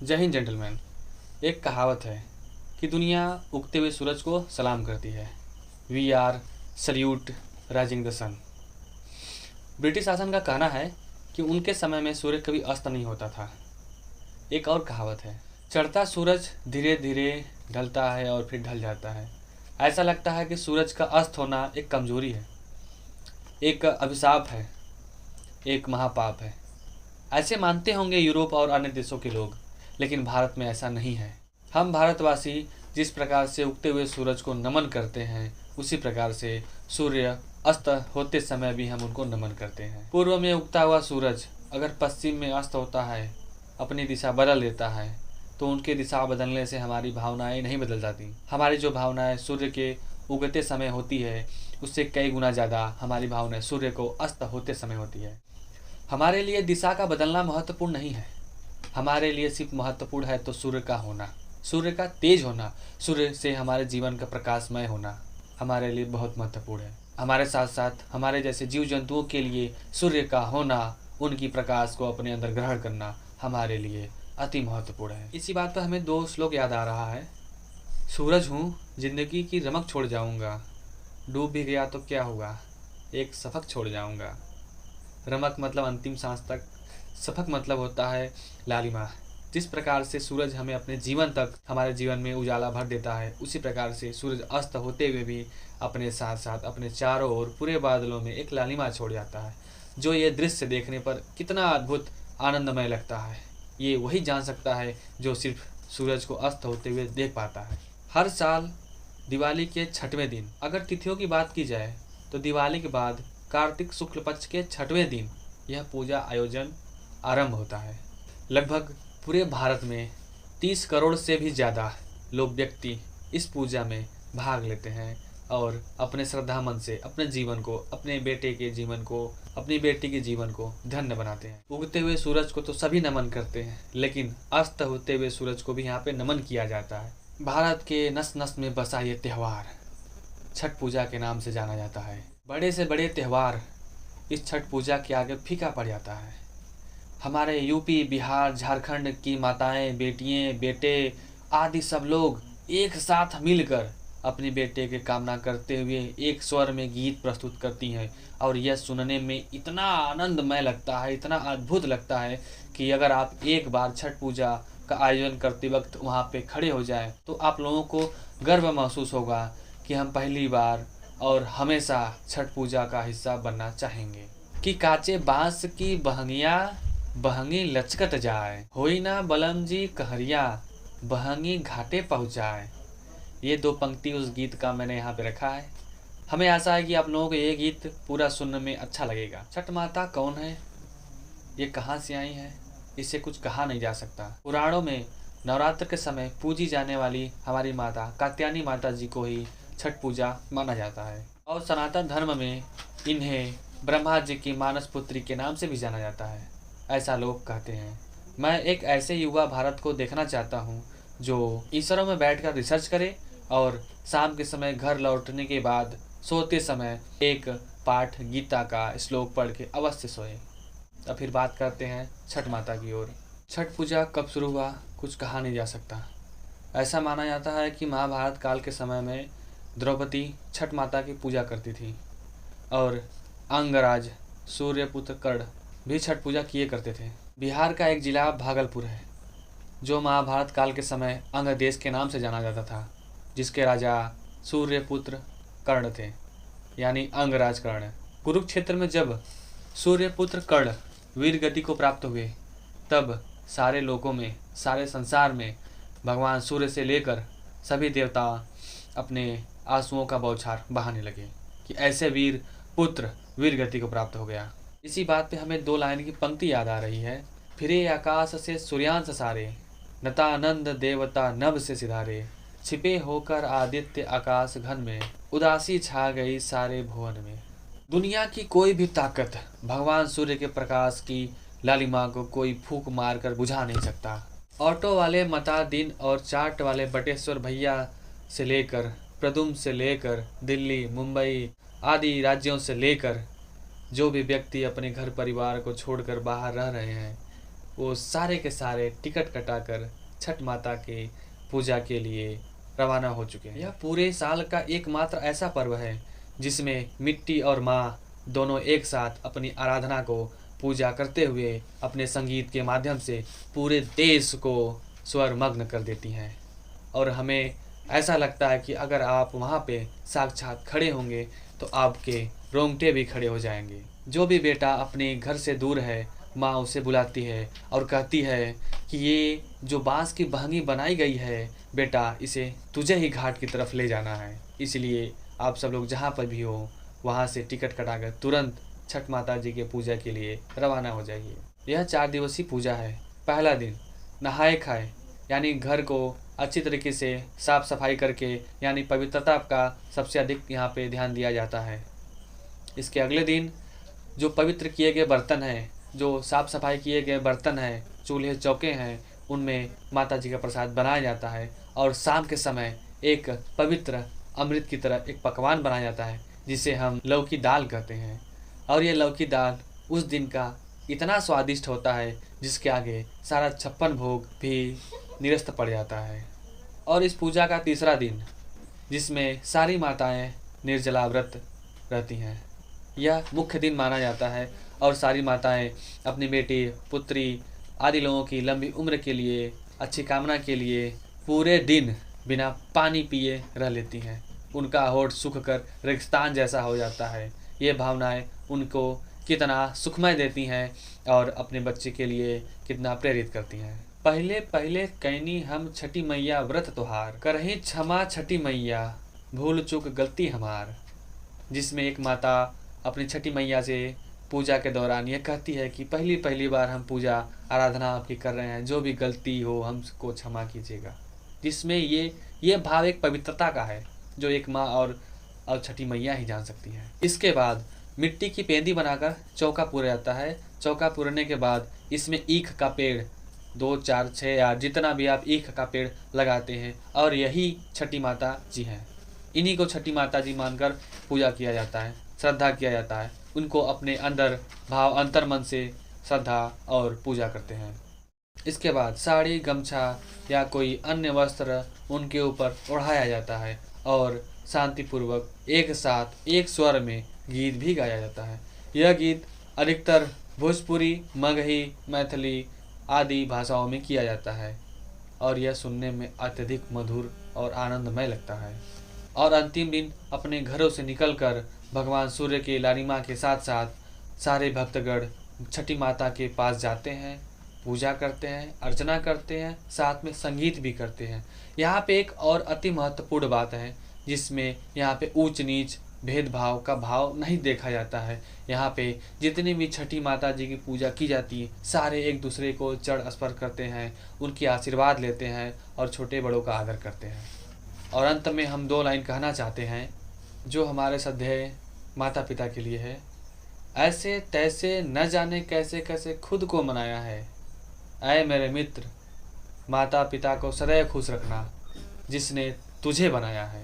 जय हिंद जेंटलमैन। एक कहावत है कि दुनिया उगते हुए सूरज को सलाम करती है। We are salute rising the sun. British शासन का कहना है कि उनके समय में सूर्य कभी अस्त नहीं होता था। एक और कहावत है, चढ़ता सूरज धीरे धीरे ढलता है और फिर ढल जाता है। ऐसा लगता है कि सूरज का अस्त होना एक कमजोरी है, एक अभिशाप है, एक महापाप है। ऐसे मानते होंगे यूरोप और अन्य देशों के लोग, लेकिन भारत में ऐसा नहीं है। हम भारतवासी जिस प्रकार से उगते हुए सूरज को नमन करते हैं, उसी प्रकार से सूर्य अस्त होते समय भी हम उनको नमन करते हैं। पूर्व में उगता हुआ सूरज अगर पश्चिम में अस्त होता है, अपनी दिशा बदल देता है, तो उनकी दिशा बदलने से हमारी भावनाएं नहीं बदल जाती। हमारी जो भावनाएं सूर्य के उगते समय होती है, उससे कई गुना ज़्यादा हमारी भावनाएं सूर्य को अस्त होते समय होती है। हमारे लिए दिशा का बदलना महत्वपूर्ण नहीं है। हमारे लिए सिर्फ महत्वपूर्ण है तो सूर्य का होना, सूर्य का तेज होना, सूर्य से हमारे जीवन का प्रकाशमय होना हमारे लिए बहुत महत्वपूर्ण है। हमारे साथ साथ हमारे जैसे जीव जंतुओं के लिए सूर्य का होना, उनकी प्रकाश को अपने अंदर ग्रहण करना हमारे लिए अति महत्वपूर्ण है। इसी बात पर हमें दो श्लोक याद आ रहा है। सूरज हूँ, जिंदगी की रमक छोड़ जाऊंगा, डूब भी गया तो क्या हुआ, एक सफक छोड़ जाऊंगा। रमक मतलब अंतिम सांस तक, सफक मतलब होता है लालिमा। जिस प्रकार से सूरज हमें अपने जीवन तक हमारे जीवन में उजाला भर देता है, उसी प्रकार से सूरज अस्त होते हुए भी अपने साथ साथ अपने चारों ओर पूरे बादलों में एक लालिमा छोड़ जाता है। जो ये दृश्य देखने पर कितना अद्भुत आनंदमय लगता है, ये वही जान सकता है जो सिर्फ सूरज को अस्त होते हुए देख पाता है। हर साल दिवाली के छठवें दिन, अगर तिथियों की बात की जाए तो दिवाली के बाद कार्तिक शुक्ल पक्ष के छठवें दिन यह पूजा आयोजन आरंभ होता है। लगभग पूरे भारत में 30 करोड़ से भी ज़्यादा लोग व्यक्ति इस पूजा में भाग लेते हैं और अपने श्रद्धा मन से अपने जीवन को, अपने बेटे के जीवन को, अपनी बेटी के जीवन को धन्य बनाते हैं। उगते हुए सूरज को तो सभी नमन करते हैं, लेकिन अस्त होते हुए सूरज को भी यहाँ पे नमन किया जाता है। भारत के नस नस में बसा ये त्यौहार छठ पूजा के नाम से जाना जाता है। बड़े से बड़े त्यौहार इस छठ पूजा के आगे फीका पड़ जाता है। हमारे यूपी, बिहार, झारखंड की माताएं, बेटियां, बेटे आदि सब लोग एक साथ मिलकर अपने बेटे की कामना करते हुए एक स्वर में गीत प्रस्तुत करती हैं और यह सुनने में इतना आनंदमय लगता है, इतना अद्भुत लगता है कि अगर आप एक बार छठ पूजा का आयोजन करते वक्त वहाँ पे खड़े हो जाएं तो आप लोगों को गर्व महसूस होगा कि हम पहली बार और हमेशा छठ पूजा का हिस्सा बनना चाहेंगे। कि काचे बांस की बहंगिया बहंगी लचकत जाए, होई ना बलम जी कहरिया बहंगी घाटे पहुँचाए। ये दो पंक्ति उस गीत का मैंने यहाँ पे रखा है। हमें आशा है कि आप लोगों को ये गीत पूरा सुनने में अच्छा लगेगा। छठ माता कौन है, ये कहाँ से आई है, इससे कुछ कहा नहीं जा सकता। पुराणों में नवरात्र के समय पूजी जाने वाली हमारी माता कात्यायनी माता जी को ही छठ पूजा माना जाता है और सनातन धर्म में इन्हें ब्रह्मा जी की मानस पुत्री के नाम से भी जाना जाता है, ऐसा लोग कहते हैं। मैं एक ऐसे युवा भारत को देखना चाहता हूँ जो ईश्वरों में बैठकर रिसर्च करे और शाम के समय घर लौटने के बाद सोते समय एक पाठ गीता का श्लोक पढ़ के अवश्य सोए। अब फिर बात करते हैं छठ माता की ओर। छठ पूजा कब शुरू हुआ, कुछ कहा नहीं जा सकता। ऐसा माना जाता है कि महाभारत काल के समय में द्रौपदी छठ माता की पूजा करती थी और अंगराज सूर्यपुत्र कर्ण भी छठ पूजा किए करते थे। बिहार का एक जिला भागलपुर है जो महाभारत काल के समय अंग देश के नाम से जाना जाता था, जिसके राजा सूर्यपुत्र कर्ण थे, यानी अंगराज कर्ण। कुरुक्षेत्र में जब सूर्यपुत्र कर्ण वीर गति को प्राप्त हुए, तब सारे लोगों में, सारे संसार में भगवान सूर्य से लेकर सभी देवता अपने आंसुओं का बौछार बहाने लगे कि ऐसे वीर पुत्र वीर गति को प्राप्त हो गया। इसी बात पे हमें दो लाइन की पंक्ति याद आ रही है। फिरे आकाश से सूर्यांश सारे, नतानंद देवता नभ से सिधारे, छिपे होकर आदित्य आकाश घन में, उदासी छा गई सारे भुवन में। दुनिया की कोई भी ताकत भगवान सूर्य के प्रकाश की लालिमा को कोई फूंक मारकर बुझा नहीं सकता। ऑटो वाले मता दिन और चाट वाले बटेश्वर भैया से लेकर प्रदुम से लेकर दिल्ली, मुंबई आदि राज्यों से लेकर जो भी व्यक्ति अपने घर परिवार को छोड़कर बाहर रह रहे हैं, वो सारे के सारे टिकट कटाकर छठ माता के पूजा के लिए रवाना हो चुके हैं। यह पूरे साल का एकमात्र ऐसा पर्व है जिसमें मिट्टी और माँ दोनों एक साथ अपनी आराधना को पूजा करते हुए अपने संगीत के माध्यम से पूरे देश को स्वरमग्न कर देती हैं। और हमें ऐसा लगता है कि अगर आप वहाँ पे साक्षात खड़े होंगे तो आपके रोंगटे भी खड़े हो जाएंगे। जो भी बेटा अपने घर से दूर है, माँ उसे बुलाती है और कहती है कि ये जो बांस की बहंगी बनाई गई है बेटा, इसे तुझे ही घाट की तरफ ले जाना है। इसलिए आप सब लोग जहाँ पर भी हो वहाँ से टिकट कटाकर तुरंत छठ माता जी के पूजा के लिए रवाना हो जाइए। यह 4 दिवसीय पूजा है। पहला दिन नहाए खाए यानी घर को अच्छी तरीके से साफ सफाई करके यानी पवित्रता का सबसे अधिक यहाँ पे ध्यान दिया जाता है। इसके अगले दिन जो पवित्र किए गए बर्तन हैं, जो साफ सफाई किए गए बर्तन हैं, चूल्हे चौके हैं, उनमें माता जी का प्रसाद बनाया जाता है। और शाम के समय एक पवित्र अमृत की तरह एक पकवान बनाया जाता है जिसे हम लौकी दाल कहते हैं। और ये लौकी दाल उस दिन का इतना स्वादिष्ट होता है जिसके आगे सारा 56 भोग भी निरस्त पड़ जाता है। और इस पूजा का तीसरा दिन जिसमें सारी माताएं निर्जला व्रत रहती हैं, यह मुख्य दिन माना जाता है। और सारी माताएं अपनी बेटी पुत्री आदि लोगों की लंबी उम्र के लिए, अच्छी कामना के लिए पूरे दिन बिना पानी पिए रह लेती हैं। उनका होठ सूख कर रेगिस्तान जैसा हो जाता है। ये भावनाएं उनको कितना सुखमय देती हैं और अपने बच्चे के लिए कितना प्रेरित करती हैं। पहले पहले कैनी हम छठी मैया व्रत त्योहार, करही क्षमा छठी मैया, भूल चूक गलती हमार। जिसमें एक माता अपनी छठी मैया से पूजा के दौरान यह कहती है कि पहली पहली बार हम पूजा आराधना आपकी कर रहे हैं, जो भी गलती हो हमको क्षमा कीजिएगा। जिसमें ये भाव एक पवित्रता का है जो एक माँ और छठी मैया ही जान सकती है। इसके बाद मिट्टी की पेंदी बनाकर चौका पूरा जाता है। चौका पूरने के बाद इसमें ईख का पेड़ 2, 4, 6 या जितना भी आप ईख का पेड़ लगाते हैं और यही छठी माता जी हैं। इन्हीं को छठी माता जी मानकर पूजा किया जाता है, श्रद्धा किया जाता है। उनको अपने अंदर भाव अंतर मन से श्रद्धा और पूजा करते हैं। इसके बाद साड़ी, गमछा या कोई अन्य वस्त्र उनके ऊपर ओढ़ाया जाता है और शांतिपूर्वक एक साथ एक स्वर में गीत भी गाया जाता है। यह गीत अधिकतर भोजपुरी, मगही, मैथिली आदि भाषाओं में किया जाता है और यह सुनने में अत्यधिक मधुर और आनंदमय लगता है। और अंतिम दिन अपने घरों से निकलकर भगवान सूर्य की लालिमा के साथ साथ सारे भक्तगण छठी माता के पास जाते हैं, पूजा करते हैं, अर्चना करते हैं, साथ में संगीत भी करते हैं। यहाँ पे एक और अति महत्वपूर्ण बात है जिसमें यहाँ पे ऊंच नीच भेदभाव का भाव नहीं देखा जाता है। यहाँ पे जितनी भी छठी माता जी की पूजा की जाती है सारे एक दूसरे को चढ़ स्पर्श करते हैं, उनकी आशीर्वाद लेते हैं और छोटे बड़ों का आदर करते हैं। और अंत में हम 2 लाइन कहना चाहते हैं जो हमारे श्रद्धेय माता पिता के लिए है। ऐसे तैसे न जाने कैसे कैसे खुद को मनाया है, ऐ मेरे मित्र माता पिता को सदैव खुश रखना जिसने तुझे बनाया है।